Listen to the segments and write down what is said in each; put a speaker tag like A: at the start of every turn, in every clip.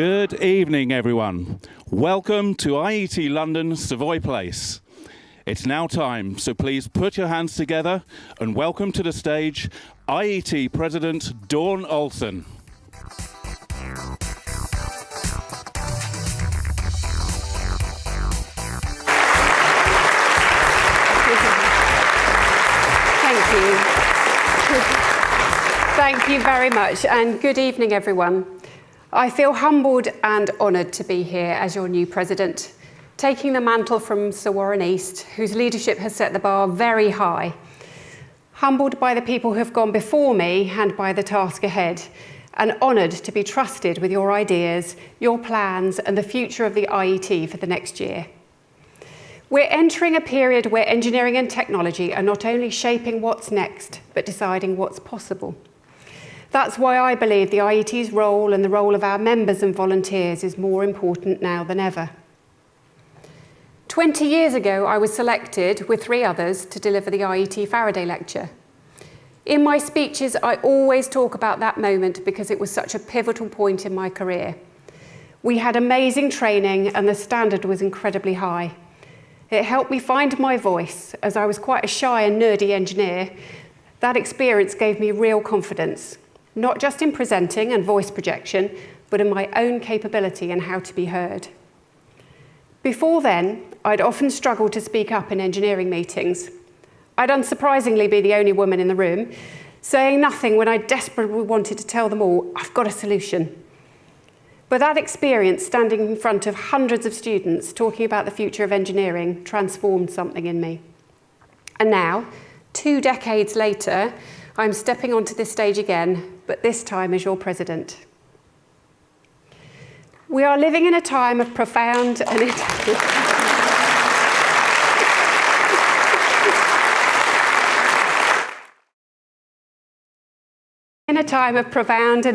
A: Good evening, everyone. Welcome to IET London, Savoy Place. It's now time, so please put your hands together and welcome to the stage IET President Dawn Ohlson.
B: Thank you. Thank you very much, and good evening, everyone. I feel humbled and honoured to be here as your new president, taking the mantle from Sir Warren East, whose leadership has set the bar very high. Humbled by the people who have gone before me and by the task ahead, and honoured to be trusted with your ideas, your plans, and the future of the IET for the next year. We're entering a period where engineering and technology are not only shaping what's next, but deciding what's possible. That's why I believe the IET's role and the role of our members and volunteers is more important now than ever. 20 years ago, I was selected with 3 others to deliver the IET Faraday Lecture. In my speeches, I always talk about that moment because it was such a pivotal point in my career. We had amazing training and the standard was incredibly high. It helped me find my voice, as I was quite a shy and nerdy engineer. That experience gave me real confidence, not just in presenting and voice projection, but in my own capability and how to be heard. Before then, I'd often struggled to speak up in engineering meetings. I'd unsurprisingly be the only woman in the room, saying nothing when I desperately wanted to tell them all, I've got a solution. But that experience, standing in front of hundreds of students talking about the future of engineering, transformed something in me. And now, 2 decades later, I'm stepping onto this stage again, but this time as your president. We are living in a time of profound and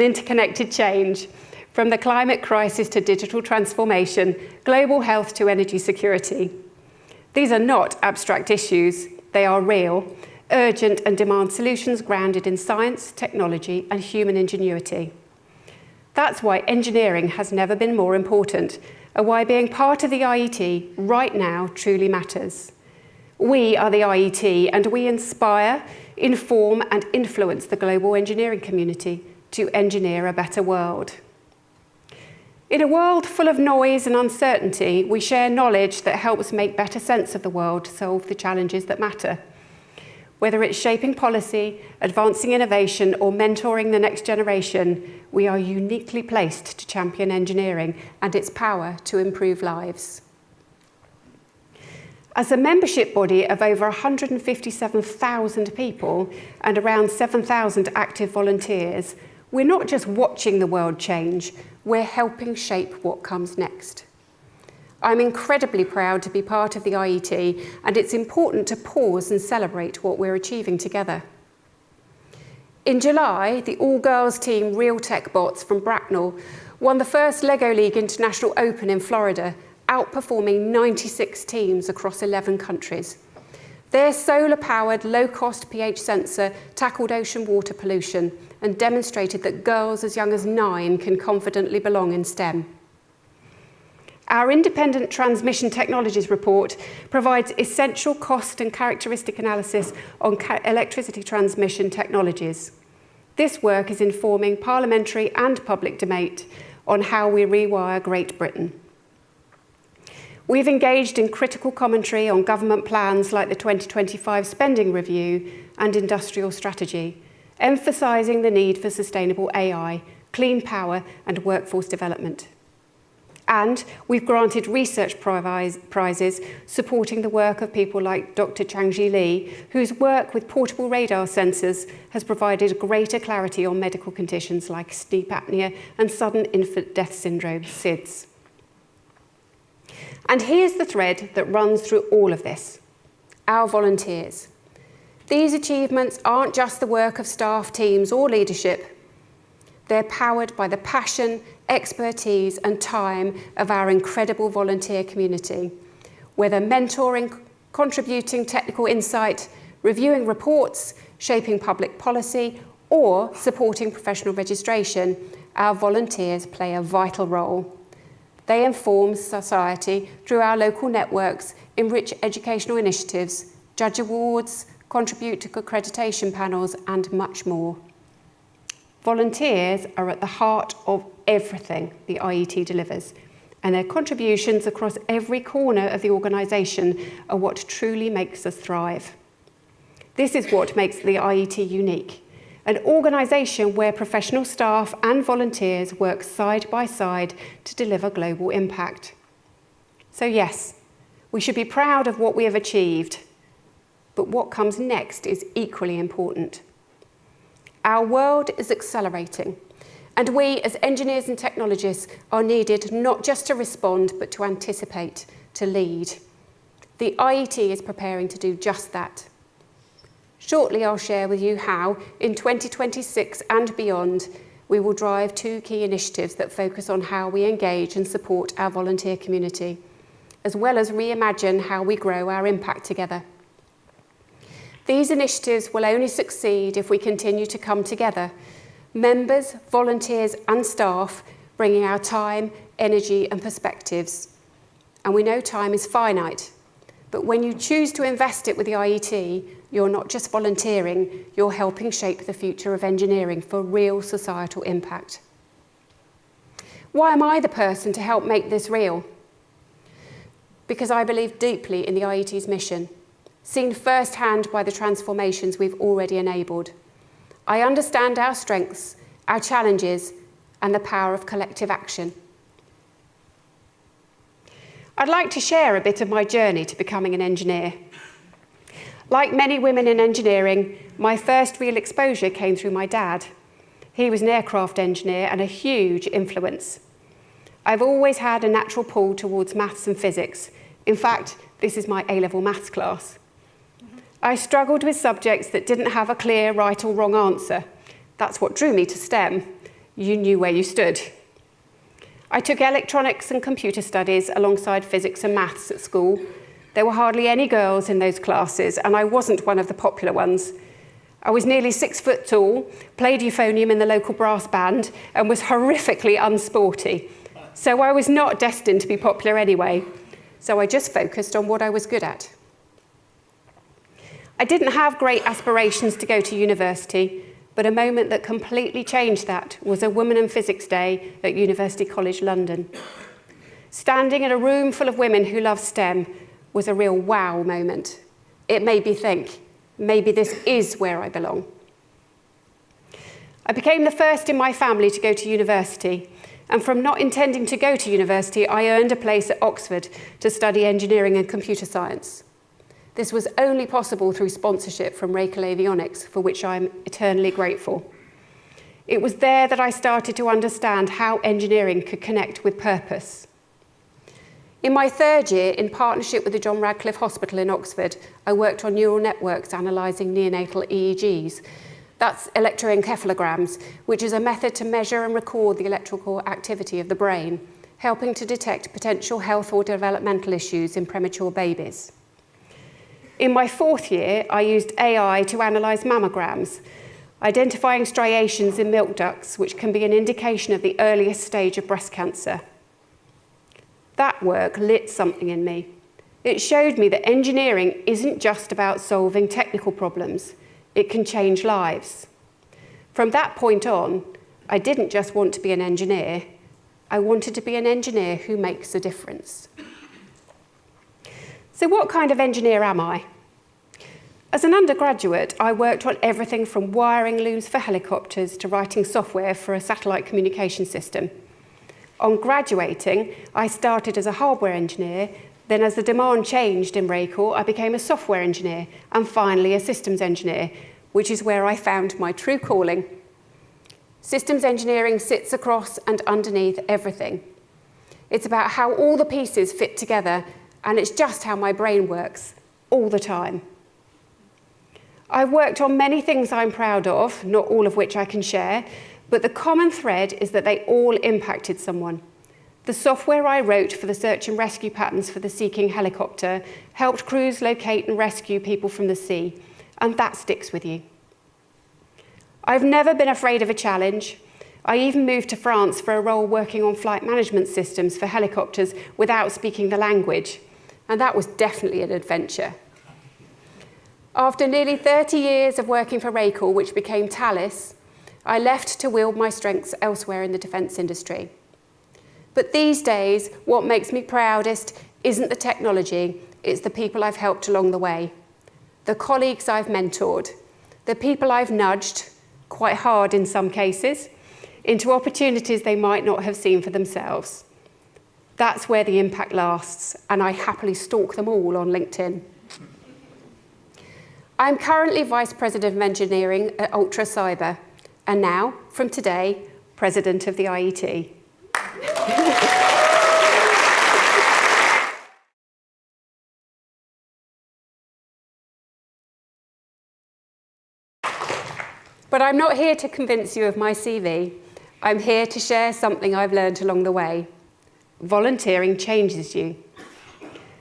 B: interconnected change, from the climate crisis to digital transformation, global health to energy security. These are not abstract issues, they are real, urgent, and demand solutions grounded in science, technology, and human ingenuity. That's why engineering has never been more important, and why being part of the IET right now truly matters. We are the IET, and we inspire, inform, and influence the global engineering community to engineer a better world. In a world full of noise and uncertainty, we share knowledge that helps make better sense of the world to solve the challenges that matter. Whether it's shaping policy, advancing innovation, or mentoring the next generation, we are uniquely placed to champion engineering and its power to improve lives. As a membership body of over 157,000 people and around 7,000 active volunteers, we're not just watching the world change, we're helping shape what comes next. I'm incredibly proud to be part of the IET, and it's important to pause and celebrate what we're achieving together. In July, the all-girls team Real Tech Bots from Bracknell won the first LEGO League International Open in Florida, outperforming 96 teams across 11 countries. Their solar-powered, low-cost pH sensor tackled ocean water pollution and demonstrated that girls as young as 9 can confidently belong in STEM. Our independent transmission technologies report provides essential cost and characteristic analysis on electricity transmission technologies. This work is informing parliamentary and public debate on how we rewire Great Britain. We've engaged in critical commentary on government plans like the 2025 spending review and industrial strategy, emphasising the need for sustainable AI, clean power and workforce development. And we've granted research prizes supporting the work of people like Dr. Changji Li, whose work with portable radar sensors has provided greater clarity on medical conditions like sleep apnea and sudden infant death syndrome, SIDS. And here's the thread that runs through all of this: our volunteers. These achievements aren't just the work of staff, teams, or leadership. They're powered by the passion, expertise, and time of our incredible volunteer community. Whether mentoring, contributing technical insight, reviewing reports, shaping public policy, or supporting professional registration, our volunteers play a vital role. They inform society through our local networks, enrich educational initiatives, judge awards, contribute to accreditation panels, and much more. Volunteers are at the heart of everything the IET delivers, and their contributions across every corner of the organisation are what truly makes us thrive. This is what makes the IET unique, an organisation where professional staff and volunteers work side by side to deliver global impact. So yes, we should be proud of what we have achieved, but what comes next is equally important. Our world is accelerating, and we as engineers and technologists are needed not just to respond, but to anticipate, to lead. The IET is preparing to do just that. Shortly, I'll share with you how, in 2026 and beyond, we will drive 2 key initiatives that focus on how we engage and support our volunteer community, as well as reimagine how we grow our impact together. These initiatives will only succeed if we continue to come together, members, volunteers and staff, bringing our time, energy and perspectives. And we know time is finite, but when you choose to invest it with the IET, you're not just volunteering, you're helping shape the future of engineering for real societal impact. Why am I the person to help make this real? Because I believe deeply in the IET's mission, seen firsthand by the transformations we've already enabled. I understand our strengths, our challenges, and the power of collective action. I'd like to share a bit of my journey to becoming an engineer. Like many women in engineering, my first real exposure came through my dad. He was an aircraft engineer and a huge influence. I've always had a natural pull towards maths and physics. In fact, this is my A-level maths class. I struggled with subjects that didn't have a clear right or wrong answer. That's what drew me to STEM. You knew where you stood. I took electronics and computer studies alongside physics and maths at school. There were hardly any girls in those classes, and I wasn't one of the popular ones. I was nearly 6 foot tall, played euphonium in the local brass band, and was horrifically unsporty. So I was not destined to be popular anyway. So I just focused on what I was good at. I didn't have great aspirations to go to university, but a moment that completely changed that was a Women in Physics Day at University College London. Standing in a room full of women who love STEM was a real wow moment. It made me think, maybe this is where I belong. I became the first in my family to go to university, and from not intending to go to university, I earned a place at Oxford to study engineering and computer science. This was only possible through sponsorship from Racal Avionics, for which I'm eternally grateful. It was there that I started to understand how engineering could connect with purpose. In my 3rd year, in partnership with the John Radcliffe Hospital in Oxford, I worked on neural networks analysing neonatal EEGs. That's electroencephalograms, which is a method to measure and record the electrical activity of the brain, helping to detect potential health or developmental issues in premature babies. In my 4th year, I used AI to analyse mammograms, identifying striations in milk ducts, which can be an indication of the earliest stage of breast cancer. That work lit something in me. It showed me that engineering isn't just about solving technical problems. It can change lives. From that point on, I didn't just want to be an engineer. I wanted to be an engineer who makes a difference. So what kind of engineer am I? As an undergraduate, I worked on everything from wiring looms for helicopters to writing software for a satellite communication system. On graduating, I started as a hardware engineer, then as the demand changed in Racal, I became a software engineer, and finally a systems engineer, which is where I found my true calling. Systems engineering sits across and underneath everything. It's about how all the pieces fit together, and it's just how my brain works, all the time. I've worked on many things I'm proud of, not all of which I can share, but the common thread is that they all impacted someone. The software I wrote for the search and rescue patterns for the Sea King helicopter helped crews locate and rescue people from the sea, and that sticks with you. I've never been afraid of a challenge. I even moved to France for a role working on flight management systems for helicopters without speaking the language, and that was definitely an adventure. After nearly 30 years of working for Racal, which became Thales, I left to wield my strengths elsewhere in the defence industry. But these days, what makes me proudest isn't the technology, it's the people I've helped along the way, the colleagues I've mentored, the people I've nudged, quite hard in some cases, into opportunities they might not have seen for themselves. That's where the impact lasts, and I happily stalk them all on LinkedIn. I'm currently Vice President of Engineering at Ultra Cyber, and now, from today, President of the IET. But I'm not here to convince you of my CV. I'm here to share something I've learned along the way. Volunteering changes you.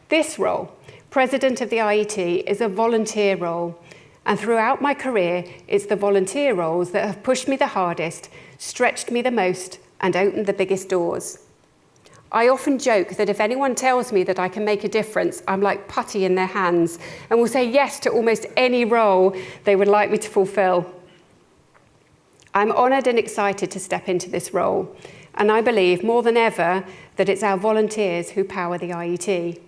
B: This role, President of the IET, is a volunteer role, and throughout my career, it's the volunteer roles that have pushed me the hardest, stretched me the most, and opened the biggest doors. I often joke that if anyone tells me that I can make a difference, I'm like putty in their hands and will say yes to almost any role they would like me to fulfill. I'm honoured and excited to step into this role, and I believe more than ever that it's our volunteers who power the IET.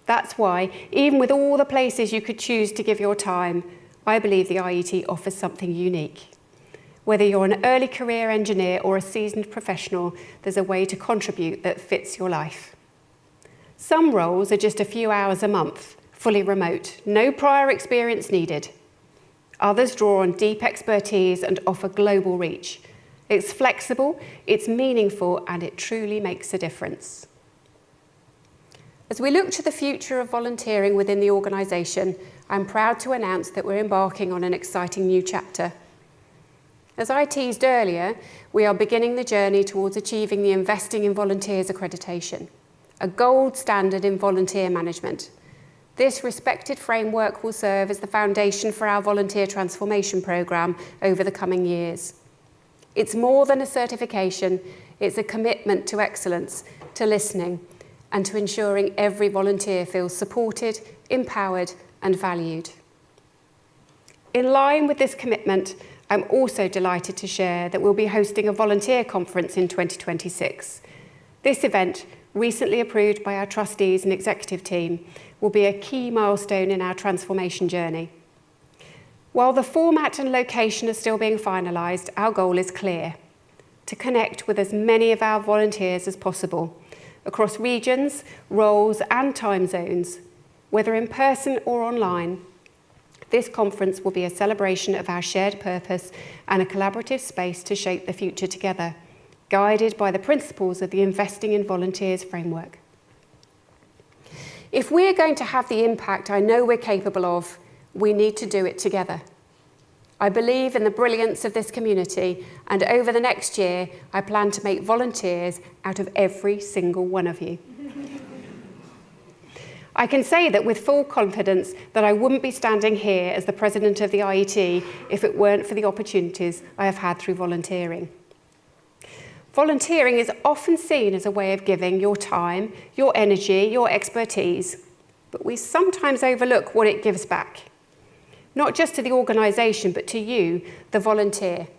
B: That's why, even with all the places you could choose to give your time, I believe the IET offers something unique. Whether you're an early career engineer or a seasoned professional, there's a way to contribute that fits your life. Some roles are just a few hours a month, fully remote, no prior experience needed. Others draw on deep expertise and offer global reach. It's flexible, it's meaningful, and it truly makes a difference. As we look to the future of volunteering within the organisation, I'm proud to announce that we're embarking on an exciting new chapter. As I teased earlier, we are beginning the journey towards achieving the Investing in Volunteers accreditation, a gold standard in volunteer management. This respected framework will serve as the foundation for our volunteer transformation programme over the coming years. It's more than a certification, it's a commitment to excellence, to listening, and to ensuring every volunteer feels supported, empowered, and valued. In line with this commitment, I'm also delighted to share that we'll be hosting a volunteer conference in 2026. This event, recently approved by our trustees and executive team, will be a key milestone in our transformation journey. While the format and location are still being finalised, our goal is clear: to connect with as many of our volunteers as possible, across regions, roles and time zones, whether in person or online. This conference will be a celebration of our shared purpose and a collaborative space to shape the future together, guided by the principles of the Investing in Volunteers framework. If we're going to have the impact I know we're capable of, we need to do it together. I believe in the brilliance of this community, and over the next year, I plan to make volunteers out of every single one of you. I can say that with full confidence that I wouldn't be standing here as the President of the IET if it weren't for the opportunities I have had through volunteering. Volunteering is often seen as a way of giving your time, your energy, your expertise, but we sometimes overlook what it gives back. Not just to the organisation, but to you, the volunteer.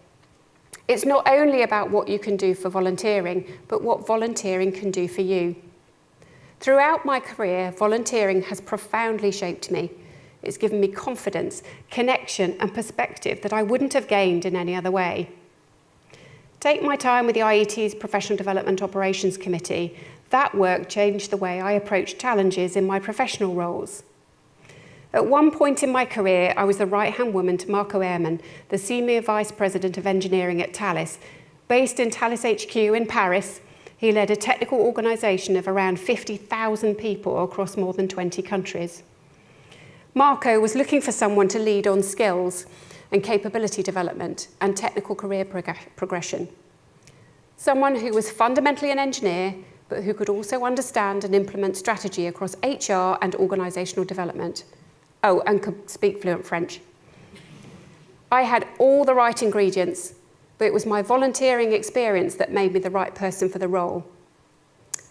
B: It's not only about what you can do for volunteering, but what volunteering can do for you. Throughout my career, volunteering has profoundly shaped me. It's given me confidence, connection, and perspective that I wouldn't have gained in any other way. Take my time with the IET's Professional Development Operations Committee. That work changed the way I approach challenges in my professional roles. At one point in my career, I was the right-hand woman to Marco Ehrman, the Senior Vice President of Engineering at Thales. Based in Thales HQ in Paris, he led a technical organisation of around 50,000 people across more than 20 countries. Marco was looking for someone to lead on skills and capability development and technical career progression. Someone who was fundamentally an engineer, but who could also understand and implement strategy across HR and organisational development. Oh, and could speak fluent French. I had all the right ingredients, but it was my volunteering experience that made me the right person for the role.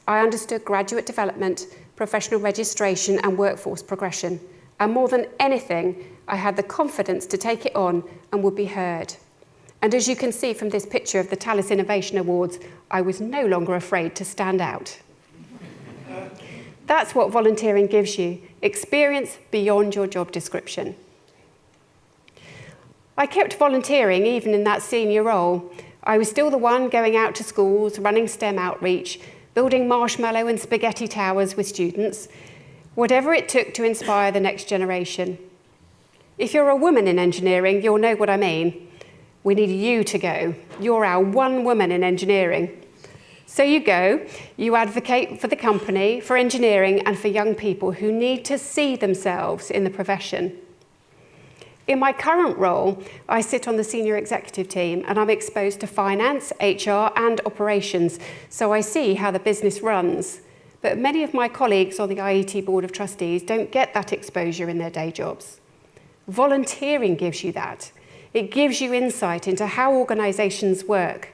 B: I understood graduate development, professional registration and workforce progression, and more than anything, I had the confidence to take it on and would be heard. And as you can see from this picture of the Thales Innovation Awards, I was no longer afraid to stand out. That's what volunteering gives you, experience beyond your job description. I kept volunteering even in that senior role. I was still the one going out to schools, running STEM outreach, building marshmallow and spaghetti towers with students, whatever it took to inspire the next generation. If you're a woman in engineering, you'll know what I mean. We need you to go. You're our one woman in engineering. So you go, you advocate for the company, for engineering, and for young people who need to see themselves in the profession. In my current role, I sit on the senior executive team and I'm exposed to finance, HR, and operations, so I see how the business runs. But many of my colleagues on the IET Board of Trustees don't get that exposure in their day jobs. Volunteering gives you that. It gives you insight into how organisations work.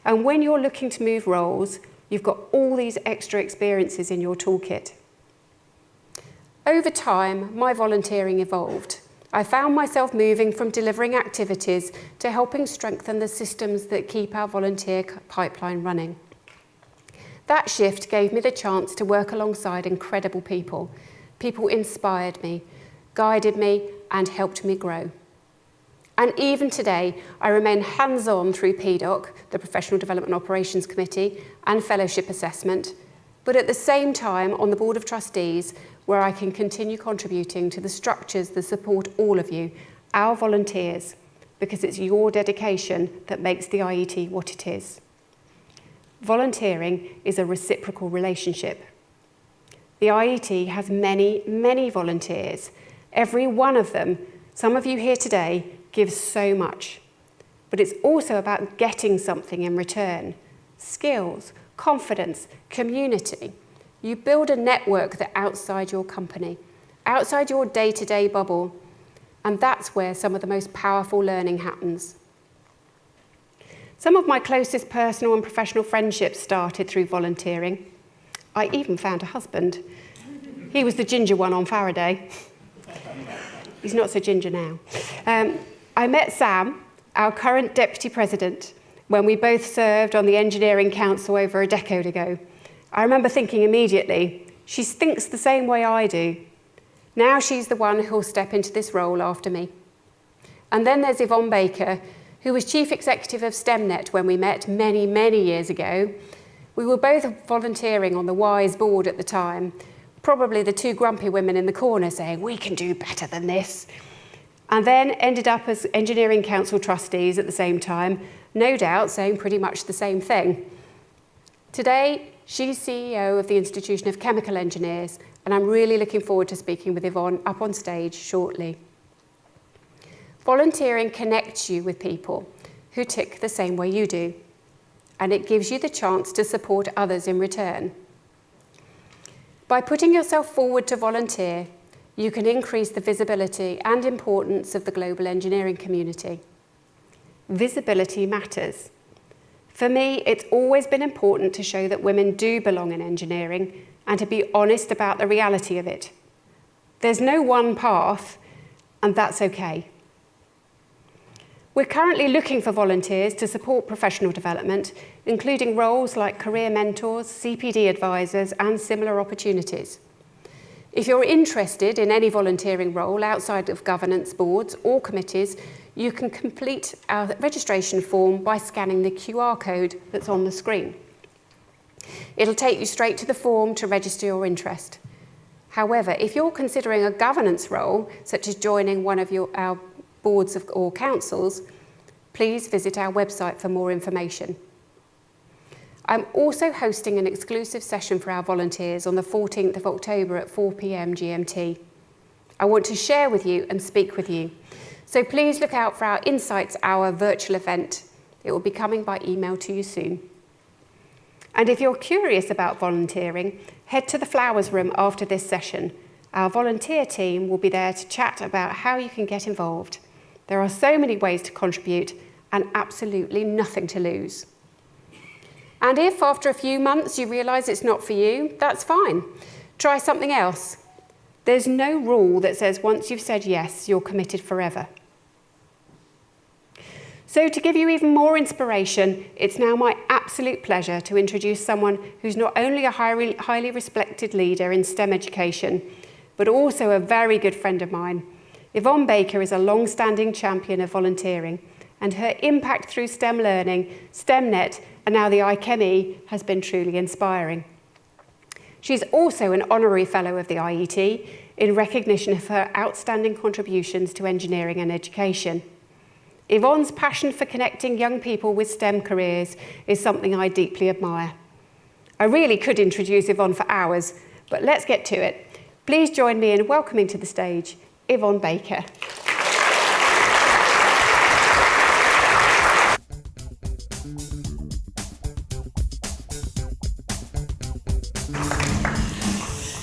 B: And when you're looking to move roles, you've got all these extra experiences in your toolkit. Over time, my volunteering evolved. I found myself moving from delivering activities to helping strengthen the systems that keep our volunteer pipeline running. That shift gave me the chance to work alongside incredible people. People inspired me, guided me, and helped me grow. And even today, I remain hands-on through PDOC, the Professional Development Operations Committee, and Fellowship Assessment, but at the same time on the Board of Trustees, where I can continue contributing to the structures that support all of you, our volunteers, because it's your dedication that makes the IET what it is. Volunteering is a reciprocal relationship. The IET has many, many volunteers. Every one of them, some of you here today, gives so much. But it's also about getting something in return. Skills, confidence, community. You build a network that's outside your company, outside your day-to-day bubble, and that's where some of the most powerful learning happens. Some of my closest personal and professional friendships started through volunteering. I even found a husband. He was the ginger one on Faraday. He's not so ginger now. I met Sam, our current Deputy President, when we both served on the Engineering Council over a decade ago. I remember thinking immediately, she thinks the same way I do. Now she's the one who'll step into this role after me. And then there's Yvonne Baker, who was Chief Executive of STEMnet when we met many, many years ago. We were both volunteering on the WISE board at the time, probably the two grumpy women in the corner saying, we can do better than this. And then ended up as Engineering Council trustees at the same time, no doubt saying pretty much the same thing. Today, she's CEO of the Institution of Chemical Engineers, and I'm really looking forward to speaking with Yvonne up on stage shortly. Volunteering connects you with people who tick the same way you do, and it gives you the chance to support others in return. By putting yourself forward to volunteer, you can increase the visibility and importance of the global engineering community. Visibility matters. For me, it's always been important to show that women do belong in engineering and to be honest about the reality of it. There's no one path, and that's okay. We're currently looking for volunteers to support professional development, including roles like career mentors, CPD advisors, and similar opportunities. If you're interested in any volunteering role outside of governance boards or committees, you can complete our registration form by scanning the QR code that's on the screen. It'll take you straight to the form to register your interest. However, if you're considering a governance role, such as joining one of our boards or councils, please visit our website for more information. I'm also hosting an exclusive session for our volunteers on the 14th of October at 4 p.m. GMT. I want to share with you and speak with you. So please look out for our Insights Hour virtual event. It will be coming by email to you soon. And if you're curious about volunteering, head to the Flowers Room after this session. Our volunteer team will be there to chat about how you can get involved. There are so many ways to contribute, and absolutely nothing to lose. And if after a few months you realise it's not for you, that's fine. Try something else. There's no rule that says once you've said yes, you're committed forever. So to give you even more inspiration, it's now my absolute pleasure to introduce someone who's not only a highly respected leader in STEM education, but also a very good friend of mine. Yvonne Baker is a long-standing champion of volunteering, and her impact through STEM learning, STEMnet, and now the IChemE has been truly inspiring. She's also an honorary fellow of the IET in recognition of her outstanding contributions to engineering and education. Yvonne's passion for connecting young people with STEM careers is something I deeply admire. I really could introduce Yvonne for hours, but let's get to it. Please join me in welcoming to the stage Yvonne Baker.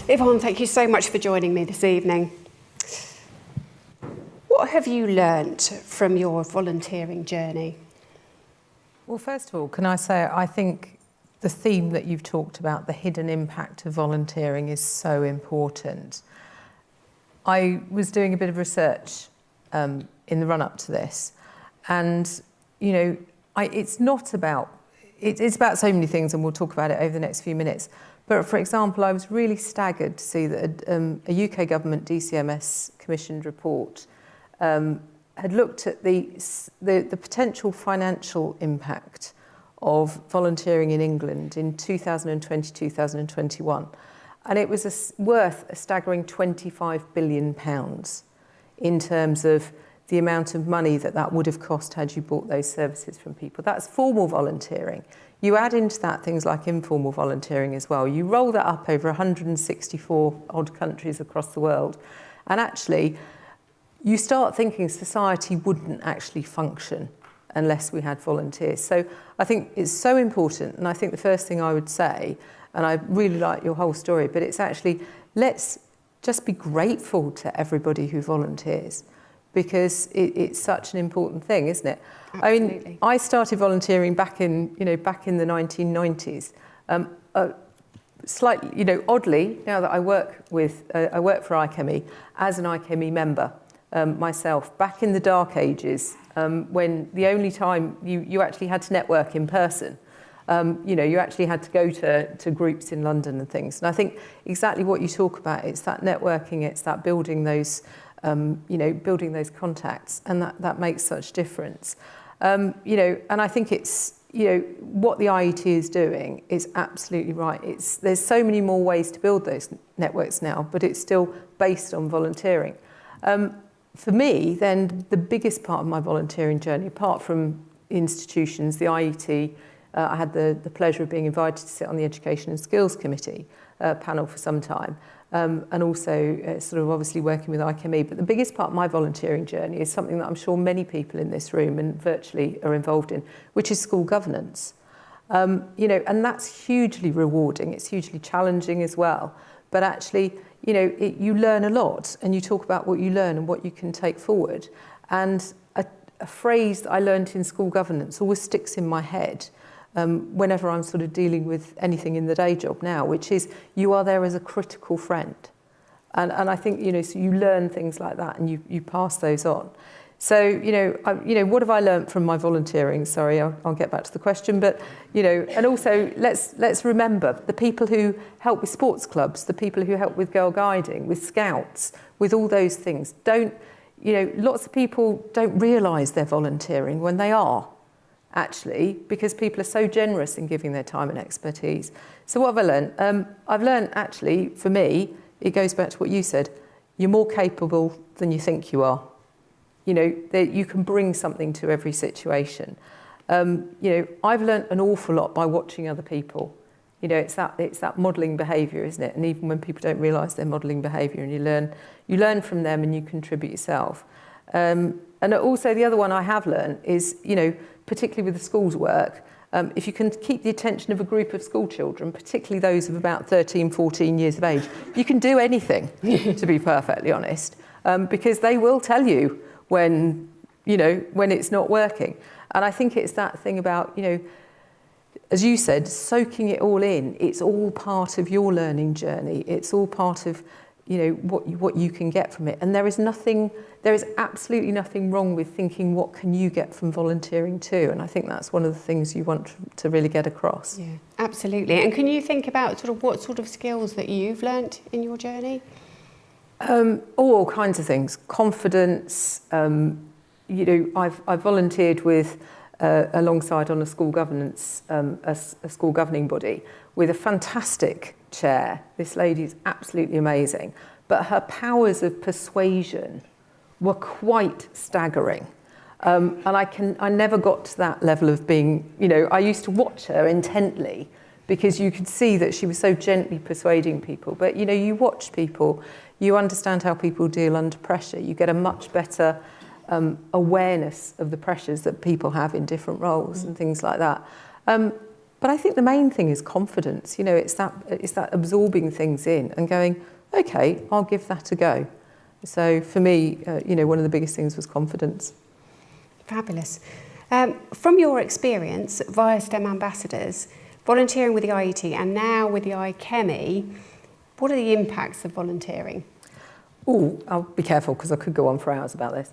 B: Yvonne, thank you so much for joining me this evening. What have you learnt from your volunteering journey?
C: Well, first of all, can I say, I think the theme that you've talked about, the hidden impact of volunteering, is so important. I was doing a bit of research in the run-up to this, and, you know, it's about so many things, and we'll talk about it over the next few minutes. But for example, I was really staggered to see that a UK government DCMS commissioned report had looked at the potential financial impact of volunteering in England in 2020-2021. And it was worth a staggering £25 billion in terms of the amount of money that would have cost had you bought those services from people. That's formal volunteering. You add into that things like informal volunteering as well. You roll that up over 164 odd countries across the world. And actually, you start thinking society wouldn't actually function unless we had volunteers. So I think it's so important, and I think the first thing I would say, and I really like your whole story, but it's actually, let's just be grateful to everybody who volunteers, because it's such an important thing, isn't it?
B: Absolutely.
C: I mean, I started volunteering back in the 1990s. Slightly, oddly, now that I work for IChemE as an IChemE member. Myself, back in the dark ages, when the only time you actually had to network in person, you actually had to go to groups in London and things. And I think exactly what you talk about, it's that networking, it's that building those contacts, and that makes such difference. And I think it's, what the IET is doing is absolutely right. There's so many more ways to build those networks now, but it's still based on volunteering. For me, then, the biggest part of my volunteering journey, apart from institutions, the IET, I had the pleasure of being invited to sit on the Education and Skills Committee panel for some time, and also sort of obviously working with IChemE. But the biggest part of my volunteering journey is something that I'm sure many people in this room and virtually are involved in, which is school governance. And that's hugely rewarding. It's hugely challenging as well. But actually, you learn a lot, and you talk about what you learn and what you can take forward. And a phrase that I learned in school governance always sticks in my head whenever I'm sort of dealing with anything in the day job now, which is, you are there as a critical friend. And I think, so you learn things like that, and you pass those on. So, what have I learned from my volunteering? Sorry, I'll get back to the question. But, and also let's remember the people who help with sports clubs, the people who help with girl guiding, with scouts, with all those things. Lots of people don't realise they're volunteering when they are, actually, because people are so generous in giving their time and expertise. So what have I learned? I've learned, actually, for me, it goes back to what you said, you're more capable than you think you are. That you can bring something to every situation. I've learnt an awful lot by watching other people. It's that modelling behaviour, isn't it? And even when people don't realise they're modelling behaviour, and you learn from them and you contribute yourself. And also the other one I have learnt is, particularly with the schools work, if you can keep the attention of a group of school children, particularly those of about 13, 14 years of age, you can do anything, to be perfectly honest, because they will tell you when when it's not working. And I think it's that thing about, as you said, soaking it all in. It's all part of your learning journey. It's all part of, what you can get from it. And there is absolutely nothing wrong with thinking, what can you get from volunteering too? And I think that's one of the things you want to really get across.
B: Yeah, absolutely. And can you think about what sort of skills that you've learnt in your journey?
C: All kinds of things. Confidence. I've volunteered with alongside on a school governance, a school governing body with a fantastic chair. This lady is absolutely amazing, but her powers of persuasion were quite staggering. And I never got to that level of being, I used to watch her intently because you could see that she was so gently persuading people. But, you watch people, you understand how people deal under pressure. You get a much better awareness of the pressures that people have in different roles and things like that. But I think the main thing is confidence. It's that absorbing things in and going, okay, I'll give that a go. So for me, one of the biggest things was confidence.
B: Fabulous. From your experience via STEM ambassadors, volunteering with the IET and now with the IChemE, what are the impacts of volunteering?
C: Oh, I'll be careful because I could go on for hours about this.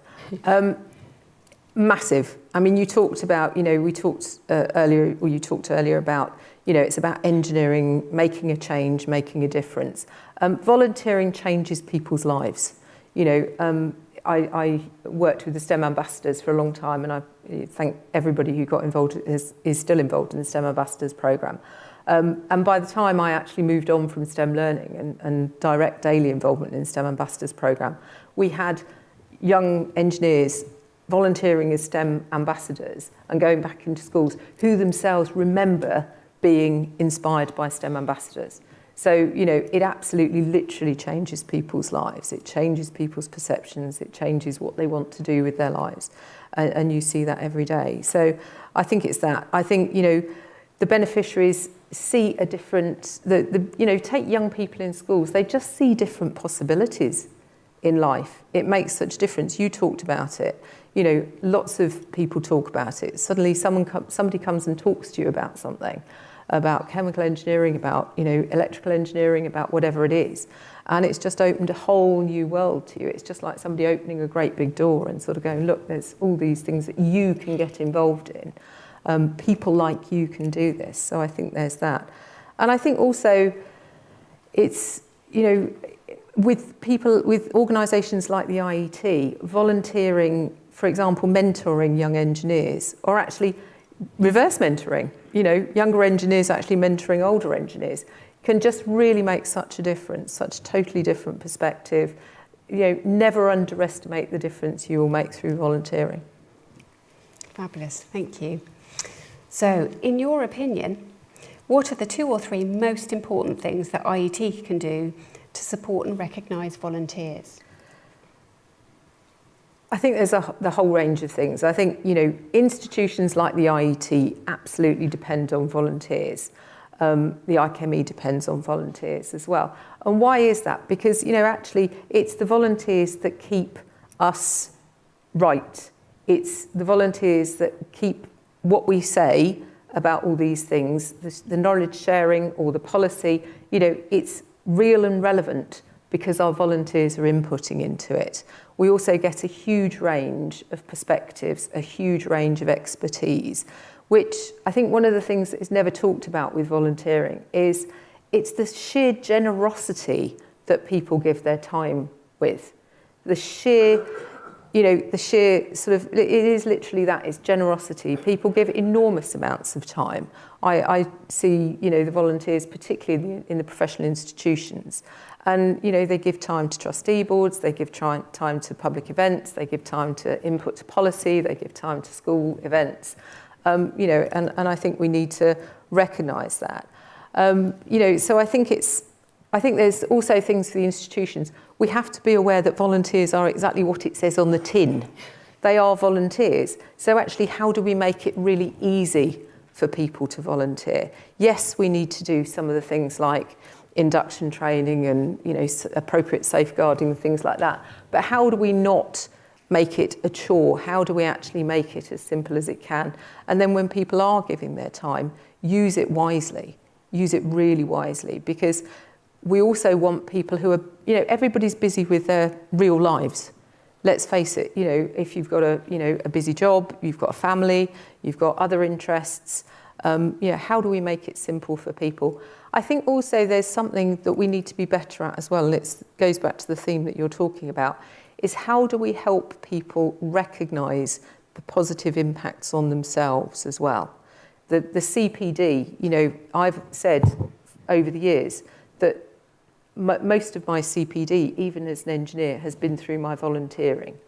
C: Massive. I mean, you talked about, we talked earlier, or you talked earlier about, it's about engineering, making a change, making a difference. Volunteering changes people's lives. I worked with the STEM ambassadors for a long time, and I thank everybody who got involved, is still involved in the STEM ambassadors programme. And by the time I actually moved on from STEM learning and direct daily involvement in the STEM ambassadors programme, we had young engineers volunteering as STEM ambassadors and going back into schools who themselves remember being inspired by STEM ambassadors. So, it absolutely literally changes people's lives. It changes people's perceptions. It changes what they want to do with their lives. And you see that every day. So I think it's that. I think, the beneficiaries see a different, take young people in schools, they just see different possibilities in life. It makes such difference. You talked about it. Lots of people talk about it. Suddenly somebody comes and talks to you about something, about chemical engineering, about, electrical engineering, about whatever it is. And it's just opened a whole new world to you. It's just like somebody opening a great big door and sort of going, look, there's all these things that you can get involved in. People like you can do this. So I think there's that. And I think also it's, with people, with organisations like the IET, volunteering, for example, mentoring young engineers, or actually reverse mentoring, younger engineers actually mentoring older engineers, can just really make such a difference, such a totally different perspective. Never underestimate the difference you will make through volunteering.
B: Fabulous, thank you. So, in your opinion, what are the 2 or 3 most important things that IET can do to support and recognise volunteers?
C: I think there's the whole range of things. I think, institutions like the IET absolutely depend on volunteers. The IChemE depends on volunteers as well. And why is that? Because, actually, it's the volunteers that keep us right. It's the volunteers that keep what we say about all these things, the knowledge sharing or the policy, it's real and relevant because our volunteers are inputting into it. We also get a huge range of perspectives, a huge range of expertise, which I think one of the things that is never talked about with volunteering is it's the sheer generosity that people give their time with. The sheer sort of, it is literally that, it's generosity. People give enormous amounts of time. I see, the volunteers, particularly in the professional institutions, and, they give time to trustee boards, they give time to public events, they give time to input to policy, they give time to school events, and I think we need to recognise that. So I think there's also things for the institutions. We have to be aware that volunteers are exactly what it says on the tin. They are volunteers. So actually, how do we make it really easy for people to volunteer? Yes, we need to do some of the things like induction training and appropriate safeguarding and things like that. But how do we not make it a chore? How do we actually make it as simple as it can? And then when people are giving their time, use it wisely, use it really wisely, because we also want people who are, everybody's busy with their real lives. Let's face it, if you've got a busy job, you've got a family, you've got other interests, how do we make it simple for people? I think also there's something that we need to be better at as well, and it goes back to the theme that you're talking about, is how do we help people recognise the positive impacts on themselves as well? The CPD, I've said over the years that most of my CPD, even as an engineer, has been through my volunteering.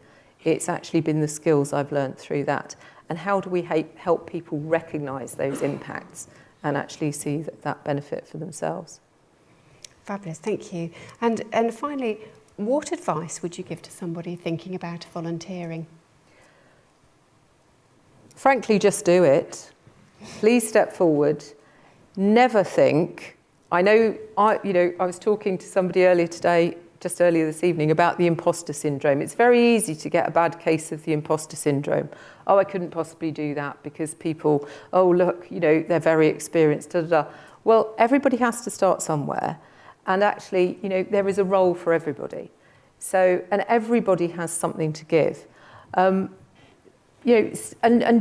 C: It's actually been the skills I've learnt through that. And how do we help people recognise those impacts and actually see that benefit for themselves?
B: Fabulous, thank you. And finally, what advice would you give to somebody thinking about volunteering?
C: Frankly, just do it. Please step forward. Never think. I know, I was talking to somebody earlier this evening, about the imposter syndrome. It's very easy to get a bad case of the imposter syndrome. Oh, I couldn't possibly do that because people, oh, look, they're very experienced, da, da, da. Well, everybody has to start somewhere. And actually, there is a role for everybody. So, and everybody has something to give. And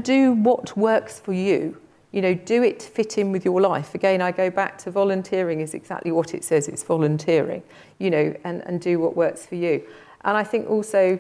C: do what works for you. Do it fit in with your life. Again, I go back to volunteering is exactly what it says. It's volunteering, and do what works for you. And I think also,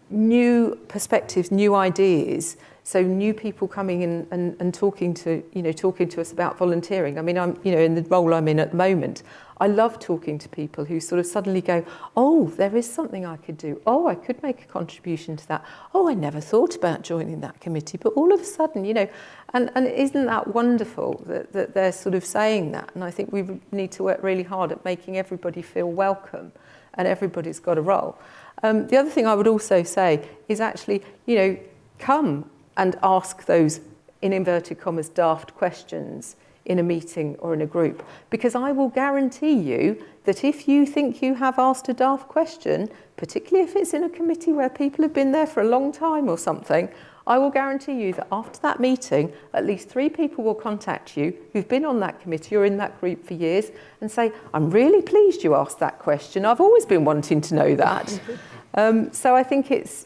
C: new perspectives, new ideas. So new people coming in and talking to us about volunteering. I mean, I'm, in the role I'm in at the moment, I love talking to people who sort of suddenly go, oh, there is something I could do. Oh, I could make a contribution to that. Oh, I never thought about joining that committee. But all of a sudden, and isn't that wonderful that they're sort of saying that? And I think we need to work really hard at making everybody feel welcome and everybody's got a role. The other thing I would also say is actually, come and ask those, in inverted commas, daft questions in a meeting or in a group. Because I will guarantee you that if you think you have asked a daft question, particularly if it's in a committee where people have been there for a long time or something, I will guarantee you that after that meeting, at least 3 people will contact you who've been on that committee or in that group for years and say, I'm really pleased you asked that question. I've always been wanting to know that. So I think it's,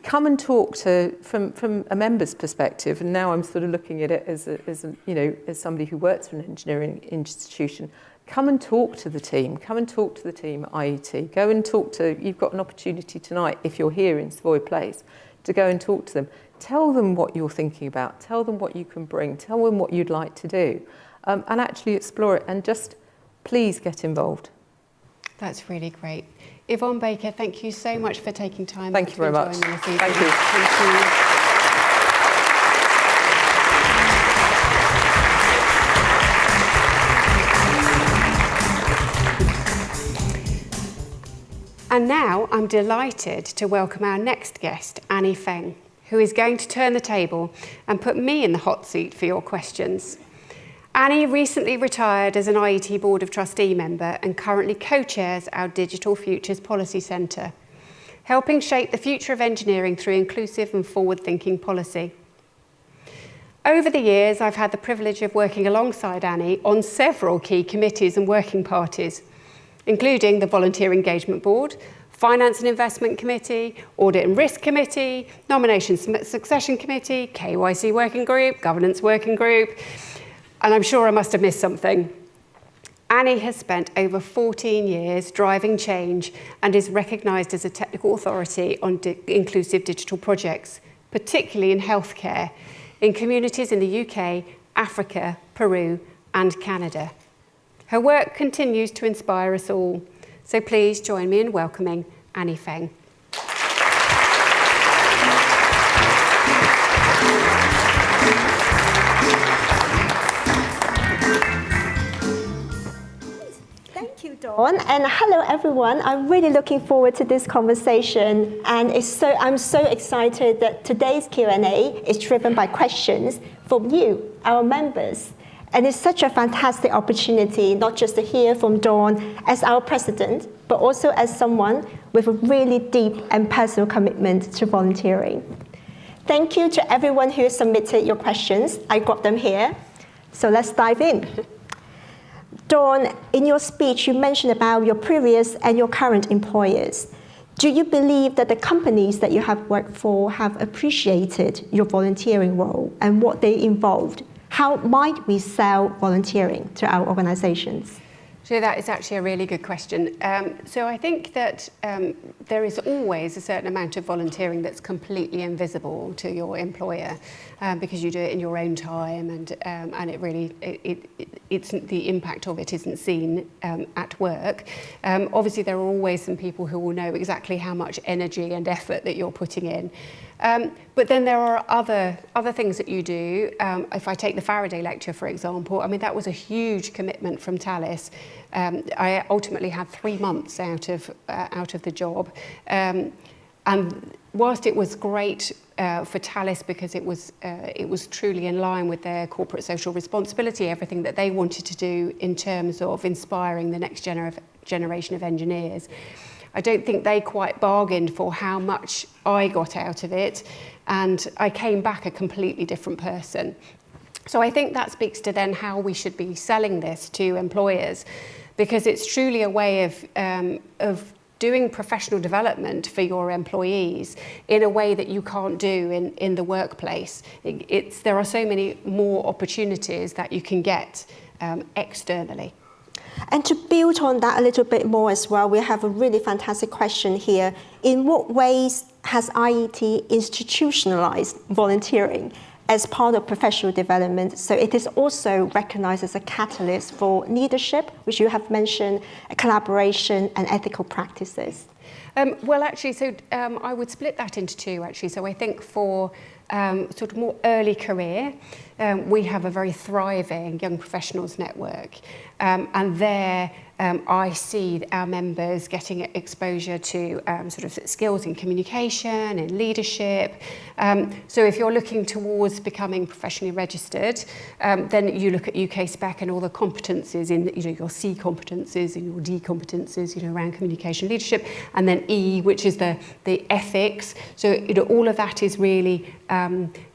C: come and talk to, from a member's perspective, and now I'm sort of looking at it as somebody who works for an engineering institution. Come and talk to the team. Come and talk to the team at IET. Go and talk to, you've got an opportunity tonight, if you're here in Savoy Place, to go and talk to them. Tell them what you're thinking about. Tell them what you can bring. Tell them what you'd like to do. And actually explore it, and just please get involved.
B: That's really great. Yvonne Baker, thank you so much for taking time.
C: Thank you very much.
B: Thank you.
C: Thank you.
B: And now I'm delighted to welcome our next guest, Annie Feng, who is going to turn the table and put me in the hot seat for your questions. Annie recently retired as an IET Board of Trustee member and currently co-chairs our Digital Futures Policy Centre, helping shape the future of engineering through inclusive and forward-thinking policy. Over the years, I've had the privilege of working alongside Annie on several key committees and working parties, including the Volunteer Engagement Board, Finance and Investment Committee, Audit and Risk Committee, Nominations and Succession Committee, KYC Working Group, Governance Working Group, and I'm sure I must have missed something. Annie has spent over 14 years driving change and is recognised as a technical authority on inclusive digital projects, particularly in healthcare, in communities in the UK, Africa, Peru, and Canada. Her work continues to inspire us all. So please join me in welcoming Annie Feng.
D: Thank you, Dawn, and hello everyone. I'm really looking forward to this conversation, and I'm so excited that today's Q&A is driven by questions from you, our members. And it's such a fantastic opportunity, not just to hear from Dawn as our president, but also as someone with a really deep and personal commitment to volunteering. Thank you to everyone who submitted your questions. I got them here. So let's dive in. Dawn, in your speech, you mentioned about your previous and your current employers. Do you believe that the companies that you have worked for have appreciated your volunteering role and what they involved? How might we sell volunteering to our organizations?
B: So that is actually a really good question. So I think that there is always a certain amount of volunteering that's completely invisible to your employer because you do it in your own time, and it really it's the impact of it isn't seen at work. Obviously, there are always some people who will know exactly how much energy and effort that you're putting in. But then there are other things that you do. If I take the Faraday lecture, for example, I mean, that was a huge commitment from Thales. I ultimately had 3 months out of the job. And whilst it was great for Thales because it was truly in line with their corporate social responsibility, everything that they wanted to do in terms of inspiring the next generation of engineers, I don't think they quite bargained for how much I got out of it, and I came back a completely different person. So I think that speaks to then how we should be selling this to employers, because it's truly a way of doing professional development for your employees in a way that you can't do in the workplace. There are so many more opportunities that you can get externally.
D: And to build on that a little bit more as well, we have a really fantastic question here. In what ways has IET institutionalized volunteering as part of professional development, so it is also recognized as a catalyst for leadership, which you have mentioned, collaboration and ethical practices?
B: Well, actually, so I would split that into two, actually. So I think for sort of more early career, we have a very thriving young professionals network. And there I see our members getting exposure to sort of skills in communication and leadership. So if you're looking towards becoming professionally registered, then you look at UK Spec and all the competencies in, your C competencies and your D competencies, around communication leadership, and then E, which is the ethics. So all of that is really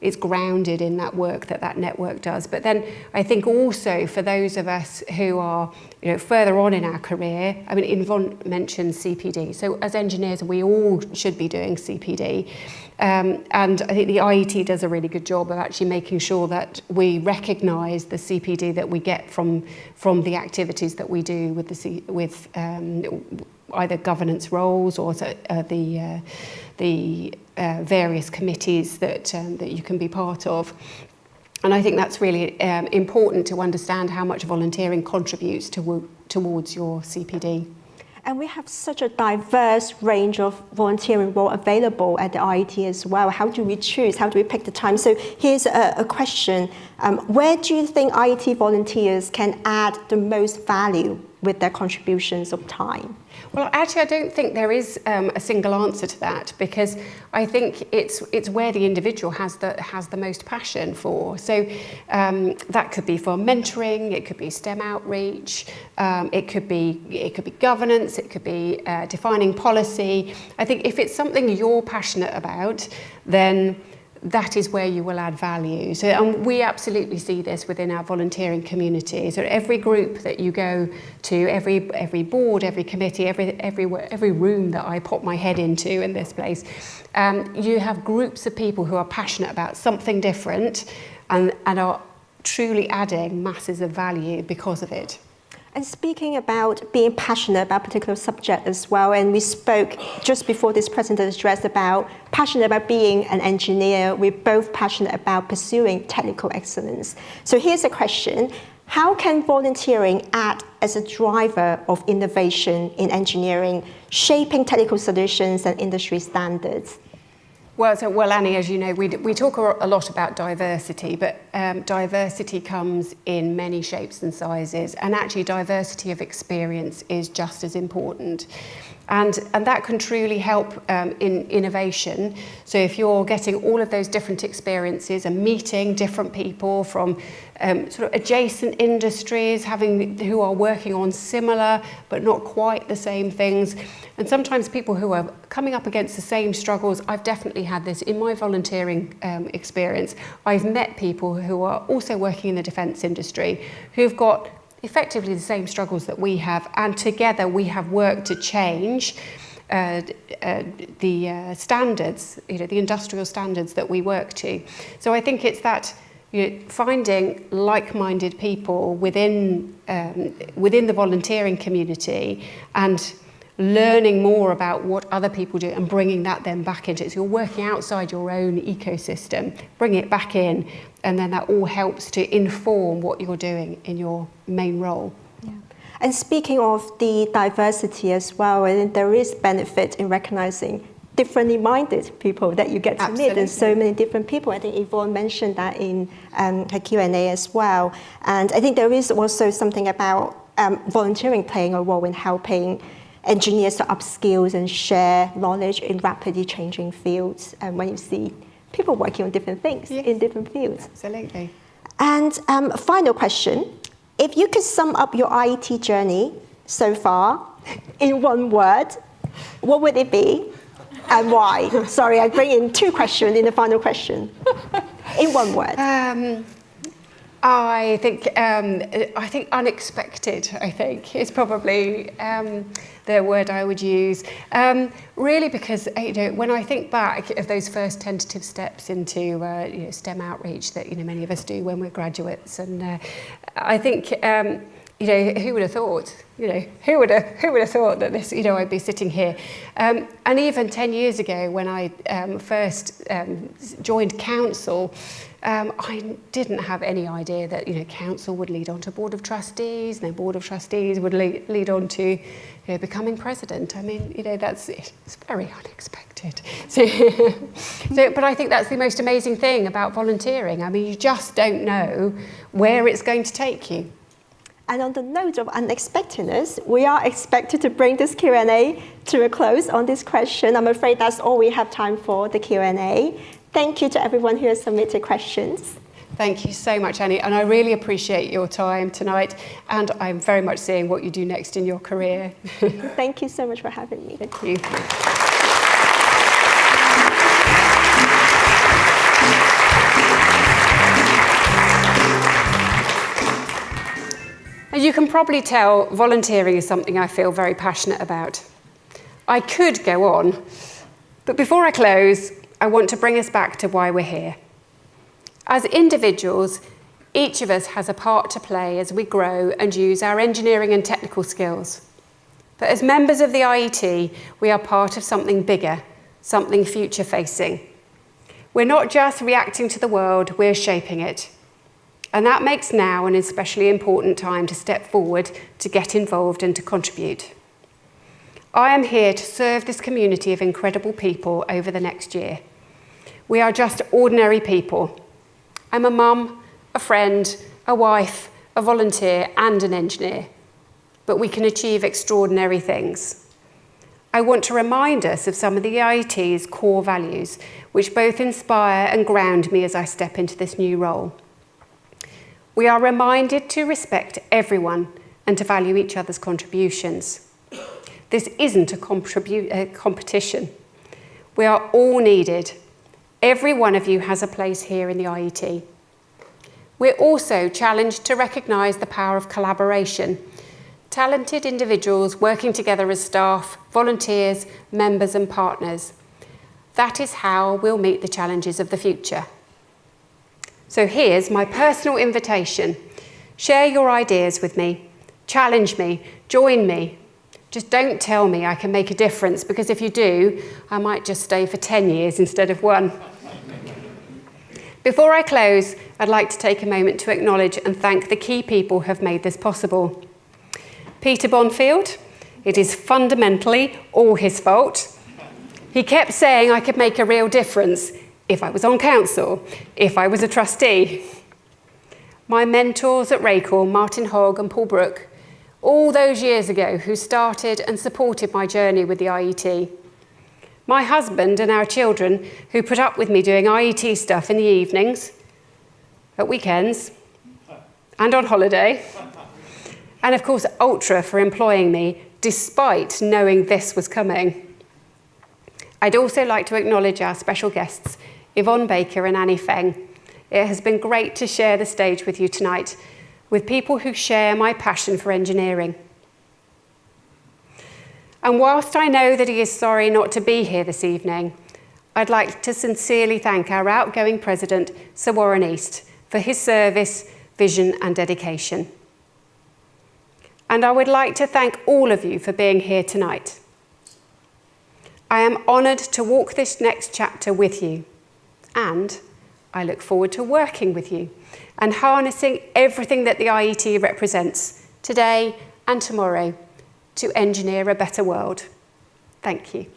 B: it's grounded in that work that network does. But then I think also for those of us who are further on in our career, I mean, Yvonne mentioned CPD. So as engineers, we all should be doing CPD. And I think the IET does a really good job of actually making sure that we recognise the CPD that we get from the activities that we do with either governance roles or the various committees that you can be part of. And I think that's really important to understand how much volunteering contributes towards your CPD.
D: And we have such a diverse range of volunteering role available at the IET as well. How do we choose? How do we pick the time? So here's a question. Where do you think IET volunteers can add the most value with their contributions of time?
B: Well, actually, I don't think there is a single answer to that, because I think it's where the individual has the most passion for. So that could be for mentoring, it could be STEM outreach, it could be governance, it could be defining policy. I think if it's something you're passionate about, then that is where you will add value. So, and we absolutely see this within our volunteering community. So every group that you go to, every board, every committee, every room that I pop my head into in this place, you have groups of people who are passionate about something different and are truly adding masses of value because of it.
D: And speaking about being passionate about a particular subject as well, and we spoke just before this presentation address about passionate about being an engineer. We're both passionate about pursuing technical excellence. So here's a question. How can volunteering act as a driver of innovation in engineering, shaping technical solutions and industry standards?
B: Well, Annie, as you know, we talk a lot about diversity, but diversity comes in many shapes and sizes, and actually diversity of experience is just as important. And that can truly help in innovation. So if you're getting all of those different experiences and meeting different people from sort of adjacent industries, who are working on similar but not quite the same things, and sometimes people who are coming up against the same struggles. I've definitely had this in my volunteering experience. I've met people who are also working in the defence industry who've got effectively the same struggles that we have, and together we have worked to change the standards, the industrial standards that we work to. So I think it's that finding like-minded people within the volunteering community and learning more about what other people do and bringing that then back into it. So you're working outside your own ecosystem, bring it back in, and then that all helps to inform what you're doing in your main role.
D: Yeah. And speaking of the diversity as well, and there is benefit in recognizing differently minded people that you get to meet. There's so many different people. I think Yvonne mentioned that in her Q&A as well. And I think there is also something about volunteering playing a role in helping engineers to upskills and share knowledge in rapidly changing fields. And when you see people working on different things in different fields.
B: Absolutely.
D: And final question, if you could sum up your IET journey so far in one word, what would it be and why? Sorry, I bring in two questions in the final question. In one word.
B: I think unexpected, is probably the word I would use. Really because, when I think back of those first tentative steps into STEM outreach that many of us do when we're graduates, and I think who would have thought? Who would have thought that this? I'd be sitting here. And even 10 years ago, when I first joined council, I didn't have any idea that council would lead on to board of trustees, and then board of trustees would lead on to becoming president. I mean, it's very unexpected. But I think that's the most amazing thing about volunteering. I mean, you just don't know where it's going to take you.
D: And on the note of unexpectedness, we are expected to bring this Q&A to a close on this question. I'm afraid that's all we have time for, the Q&A. Thank you to everyone who has submitted questions.
B: Thank you so much, Annie, and I really appreciate your time tonight, and I'm very much seeing what you do next in your career.
D: Thank you so much for having me.
B: Thank you. As you can probably tell, volunteering is something I feel very passionate about. I could go on, but before I close, I want to bring us back to why we're here. As individuals, each of us has a part to play as we grow and use our engineering and technical skills. But as members of the IET, we are part of something bigger, something future-facing. We're not just reacting to the world, we're shaping it. And that makes now an especially important time to step forward, to get involved and to contribute. I am here to serve this community of incredible people over the next year. We are just ordinary people. I'm a mum, a friend, a wife, a volunteer and an engineer. But we can achieve extraordinary things. I want to remind us of some of the IET's core values, which both inspire and ground me as I step into this new role. We are reminded to respect everyone and to value each other's contributions. This isn't a competition. We are all needed. Every one of you has a place here in the IET. We're also challenged to recognise the power of collaboration. Talented individuals working together as staff, volunteers, members and partners. That is how we'll meet the challenges of the future. So here's my personal invitation. Share your ideas with me. Challenge me. Join me. Just don't tell me I can make a difference, because if you do, I might just stay for 10 years instead of 1. Before I close, I'd like to take a moment to acknowledge and thank the key people who have made this possible. Peter Bonfield, it is fundamentally all his fault. He kept saying I could make a real difference if I was on council, if I was a trustee. My mentors at Racal, Martin Hogg and Paul Brook, all those years ago who started and supported my journey with the IET. My husband and our children who put up with me doing IET stuff in the evenings, at weekends, and on holiday. And of course, Ultra for employing me despite knowing this was coming. I'd also like to acknowledge our special guests, Yvonne Baker and Annie Feng. It has been great to share the stage with you tonight, with people who share my passion for engineering. And whilst I know that he is sorry not to be here this evening, I'd like to sincerely thank our outgoing President, Sir Warren East, for his service, vision and dedication. And I would like to thank all of you for being here tonight. I am honoured to walk this next chapter with you, and I look forward to working with you and harnessing everything that the IET represents today and tomorrow to engineer a better world. Thank you.